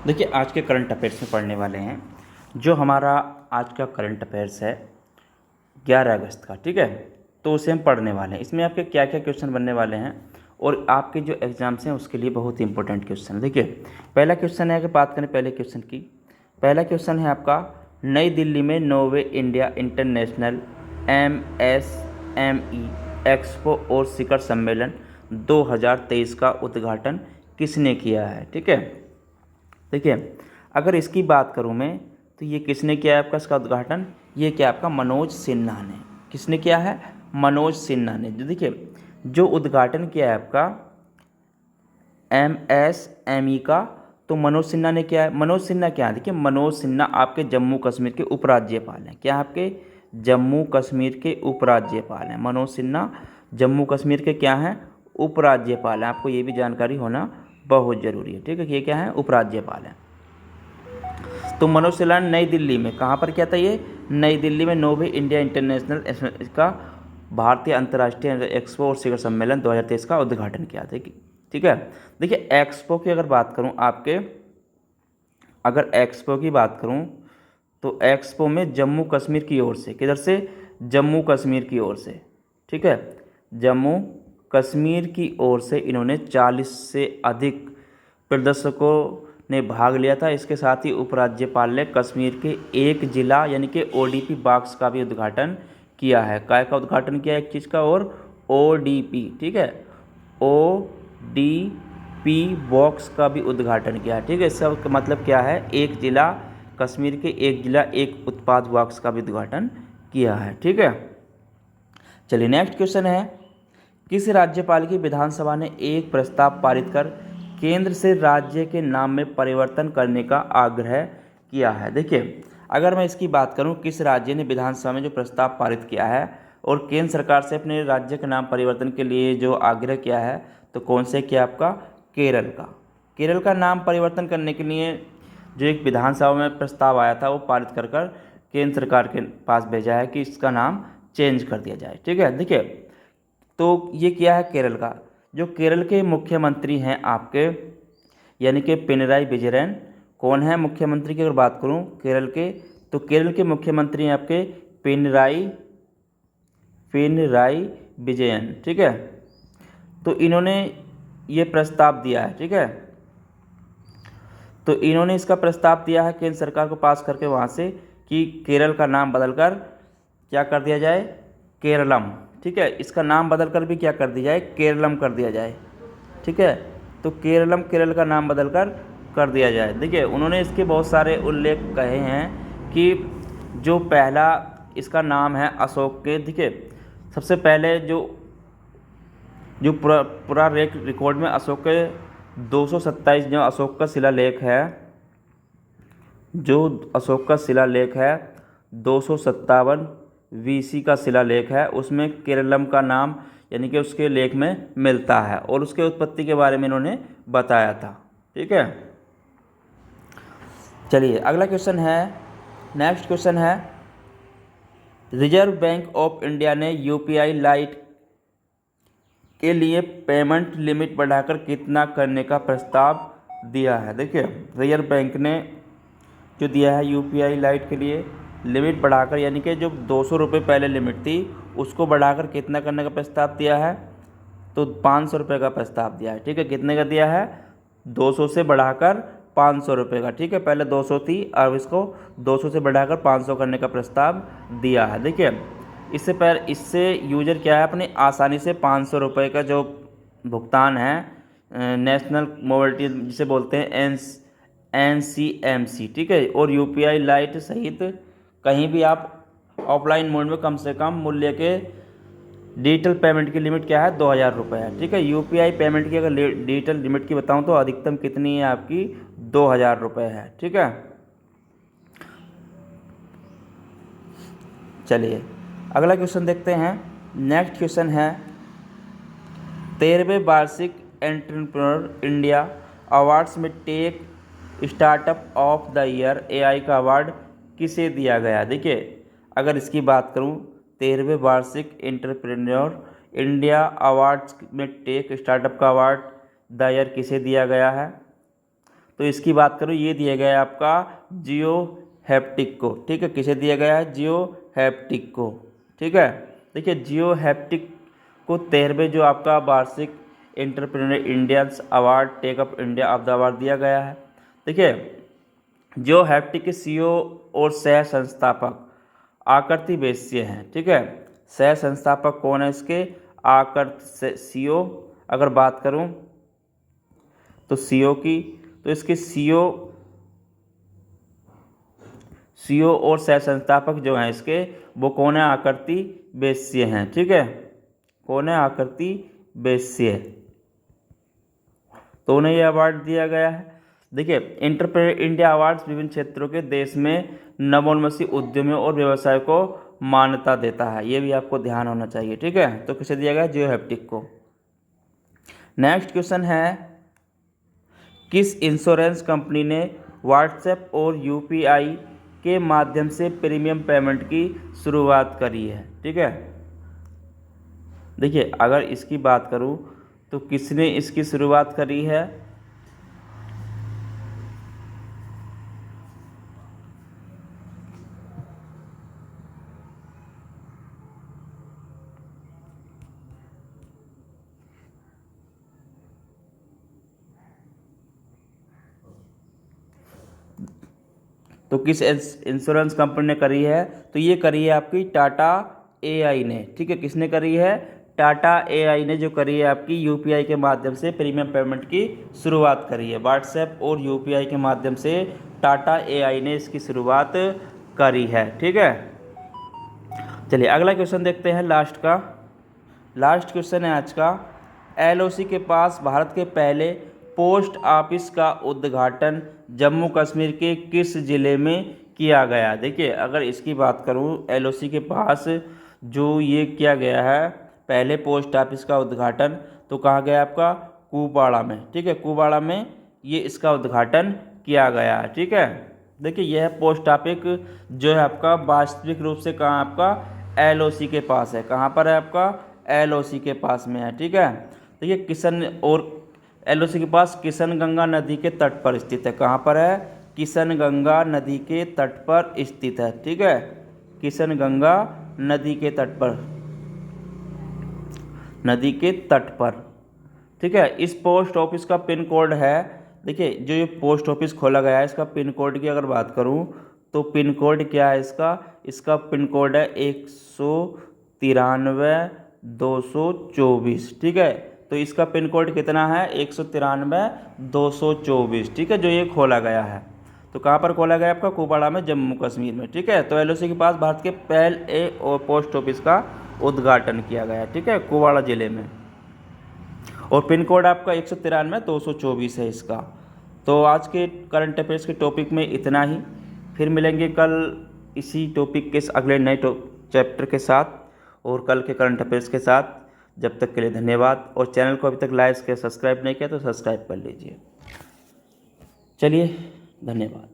देखिए आज के करंट अफेयर्स में पढ़ने वाले हैं। जो हमारा आज का करंट अफेयर्स है 11 अगस्त का, ठीक है, तो उसे हम पढ़ने वाले हैं। इसमें आपके क्या क्या क्वेश्चन बनने वाले हैं और आपके जो एग्ज़ाम्स हैं उसके लिए बहुत इंपॉर्टेंट क्वेश्चन है। देखिए पहला क्वेश्चन है, अगर बात करें पहले क्वेश्चन की, पहला क्वेश्चन है आपका, नई दिल्ली में no way India international MSME expo और शिखर सम्मेलन 2023 का उद्घाटन किसने किया है। ठीक है, देखिए अगर इसकी बात करूं मैं तो ये किसने किया है आपका इसका उद्घाटन, ये क्या आपका मनोज सिन्हा ने। किसने किया है? मनोज सिन्हा ने। जो देखिए जो उद्घाटन किया है आपका MSME का, तो मनोज सिन्हा ने किया है। मनोज सिन्हा क्या है? देखिए मनोज सिन्हा आपके जम्मू कश्मीर के उपराज्यपाल हैं। क्या आपके जम्मू कश्मीर के उपराज्यपाल हैं मनोज सिन्हा। जम्मू कश्मीर के क्या हैं? उपराज्यपाल हैं। आपको ये भी जानकारी होना बहुत ज़रूरी है। ठीक है, ये क्या है? उपराज्यपाल हैं। तो मनोज सिन्हा ने नई दिल्ली में, कहाँ पर किया था ये? नई दिल्ली में नोवे इंडिया इंटरनेशनल का भारतीय अंतर्राष्ट्रीय एक्सपो और शिखर सम्मेलन 2023 का उद्घाटन किया था। ठीक है, देखिए एक्सपो की अगर बात करूँ आपके, अगर एक्सपो की बात करूँ तो एक्सपो में जम्मू कश्मीर की ओर से, किधर से? जम्मू कश्मीर की ओर से। ठीक है, जम्मू कश्मीर की ओर से इन्होंने 40 से अधिक प्रदर्शकों ने भाग लिया था। इसके साथ ही उपराज्यपाल ने कश्मीर के एक जिला यानी कि ODP बॉक्स का भी उद्घाटन किया है। काय का उद्घाटन किया है? एक चीज़ का, और ODP, ठीक है, ODP बॉक्स का भी उद्घाटन किया है। ठीक है, इसका मतलब क्या है? एक जिला, कश्मीर के एक जिला एक उत्पाद बॉक्स का भी उद्घाटन किया है। ठीक है, चलिए नेक्स्ट क्वेश्चन है, किस राज्यपाल की विधानसभा ने एक प्रस्ताव पारित कर केंद्र से राज्य के नाम में परिवर्तन करने का आग्रह किया है। देखिए अगर मैं इसकी बात करूं, किस राज्य ने विधानसभा में जो प्रस्ताव पारित किया है और केंद्र सरकार से अपने राज्य के नाम परिवर्तन के लिए जो आग्रह किया है, तो कौन से किया? आपका केरल का। केरल का नाम परिवर्तन करने के लिए जो एक विधानसभा में प्रस्ताव आया था वो पारित कर केंद्र सरकार के पास भेजा है कि इसका नाम चेंज कर दिया जाए। ठीक है, देखिए तो ये क्या है? केरल का। जो केरल के मुख्यमंत्री हैं आपके, यानी कि पिनराई विजयन, कौन है मुख्यमंत्री की अगर बात करूं केरल के, तो केरल के मुख्यमंत्री हैं आपके पिनराई विजयन। ठीक है, तो इन्होंने ये प्रस्ताव दिया है। ठीक है, तो इन्होंने इसका प्रस्ताव दिया है केंद्र सरकार को पास करके वहाँ से कि केरल का नाम बदलकर क्या कर दिया जाए? केरलम। ठीक है, इसका नाम बदलकर भी क्या कर दिया जाए? केरलम कर दिया जाए। ठीक है, तो केरलम, केरल का नाम बदलकर कर दिया जाए। देखिए उन्होंने इसके बहुत सारे उल्लेख कहे हैं कि जो पहला इसका नाम है अशोक के। देखिए सबसे पहले जो जो पूरा रिकॉर्ड में अशोक के 227 जो अशोक का शिलालेख है, जो अशोक का शिलालेख है 257 BC का शिलालेख है, उसमें केरलम का नाम यानी कि उसके लेख में मिलता है और उसके उत्पत्ति के बारे में इन्होंने बताया था। ठीक है, चलिए अगला क्वेश्चन है, नेक्स्ट क्वेश्चन है, रिजर्व बैंक ऑफ इंडिया ने UPI लाइट के लिए पेमेंट लिमिट बढ़ाकर कितना करने का प्रस्ताव दिया है। देखिए रिजर्व बैंक ने जो दिया है UPI लाइट के लिए लिमिट बढ़ाकर, यानी कि जो 200 रुपये पहले लिमिट थी उसको बढ़ाकर कितना करने का प्रस्ताव दिया है? तो 500 रुपये का प्रस्ताव दिया है। ठीक है, कितने का दिया है? 200 से बढ़ाकर 500 रुपये का। ठीक है, पहले 200 थी, अब इसको 200 से बढ़ाकर 500 करने का प्रस्ताव दिया है। देखिए इससे यूजर क्या है, अपनी आसानी से 500 रुपये का जो भुगतान है नेशनल मोबिलिटी जिसे बोलते हैं NCMC, ठीक है, और UPI लाइट सहित कहीं भी आप ऑफलाइन मोड में कम से कम मूल्य के डिजिटल पेमेंट की लिमिट क्या है? 2000 रुपये है। ठीक है, UPI पेमेंट की अगर डिजिटल लिमिट की बताऊं तो अधिकतम कितनी है आपकी? 2000 रुपये है। ठीक है, चलिए अगला क्वेश्चन देखते हैं। नेक्स्ट क्वेश्चन है, 13वें वार्षिक एंटरप्रेन्योर इंडिया अवार्ड्स में tech startup of the year AI का अवार्ड किसे दिया गया? देखिए अगर इसकी बात करूं, 13वें वार्षिक एंटरप्रेन्योर इंडिया अवार्ड्स में टेक स्टार्टअप का अवार्ड द ईयर किसे दिया गया है? तो इसकी बात करूँ, ये दिया गया है आपका जियो हैप्टिक को। ठीक है, किसे दिया गया है? जियो हैप्टिक को। ठीक है, देखिए जियो हैप्टिक को 13वें जो आपका वार्षिक entrepreneur Indians award take up India of the award दिया गया है। देखिए जियो हैप्टिक के सीईओ और सह संस्थापक आकृति वैश्य हैं। ठीक है, सह संस्थापक कौन है इसके? आकृति सीईओ अगर बात करूं तो सीईओ की, तो इसके सीईओ और सह संस्थापक जो हैं इसके, वो कौन है? आकृति वैश्य हैं। ठीक है, कौन है? आकृति वैश्य, तो उन्हें यह अवार्ड दिया गया है। देखिए एंटरप्रेन्योर इंडिया अवार्ड्स विभिन्न क्षेत्रों के देश में नवोन्मेषी उद्यमियों और व्यवसाय को मान्यता देता है, ये भी आपको ध्यान होना चाहिए। ठीक है, तो किसे दिया गया? जियो हैप्टिक को। नेक्स्ट क्वेश्चन है, किस इंश्योरेंस कंपनी ने व्हाट्सएप और यूपीआई के माध्यम से प्रीमियम पेमेंट की शुरुआत करी है? ठीक है, देखिए अगर इसकी बात करूं तो किसने इसकी शुरुआत करी है? तो किस इंश्योरेंस कंपनी ने करी है? तो ये करी है आपकी टाटा एआई ने। ठीक है, किसने करी है? टाटा एआई ने जो करी है आपकी यूपीआई के माध्यम से प्रीमियम पेमेंट की शुरुआत करी है। व्हाट्सएप और यूपीआई के माध्यम से टाटा एआई ने इसकी शुरुआत करी है। ठीक है, चलिए अगला क्वेश्चन देखते हैं, लास्ट क्वेश्चन है आज का। एलओसी के पास भारत के पहले पोस्ट ऑफिस का उद्घाटन जम्मू कश्मीर के किस ज़िले में किया गया? देखिए अगर इसकी बात करूं, एलओसी के पास जो ये किया गया है पहले पोस्ट ऑफिस का उद्घाटन, तो कहाँ गया आपका? कुपवाड़ा में। ठीक है, कुपवाड़ा में ये इसका उद्घाटन किया गया है। ठीक है, देखिए यह पोस्ट ऑफिस जो है आपका वास्तविक रूप से कहाँ आपका? एलओसी के पास है। कहाँ पर है आपका? एलओसी के पास में है। ठीक है, देखिए एलओसी के पास किशनगंगा नदी के तट पर स्थित है। कहाँ पर है? किशनगंगा नदी के तट पर स्थित है। ठीक है, किशनगंगा नदी के तट पर। ठीक है, इस पोस्ट ऑफिस का पिन कोड है, देखिए जो ये पोस्ट ऑफिस खोला गया है इसका पिन कोड की अगर बात करूं तो पिन कोड क्या है इसका पिन कोड है 193,224। ठीक है, तो इसका पिन कोड कितना है? 193,224। ठीक है, जो ये खोला गया है, तो कहाँ पर खोला गया? आपका कुपवाड़ा में, जम्मू कश्मीर में। ठीक है, तो एलओसी के पास भारत के पहले पोस्ट ऑफिस का उद्घाटन किया गया। ठीक है, कुपवाड़ा जिले में, और पिन कोड आपका 193,224 है इसका। तो आज के करंट अफेयर्स के टॉपिक में इतना ही, फिर मिलेंगे कल इसी टॉपिक के अगले नए चैप्टर के साथ और कल के करंट अफेयर्स के साथ। जब तक के लिए धन्यवाद, और चैनल को अभी तक लाइक या सब्सक्राइब नहीं किया तो सब्सक्राइब कर लीजिए। चलिए, धन्यवाद।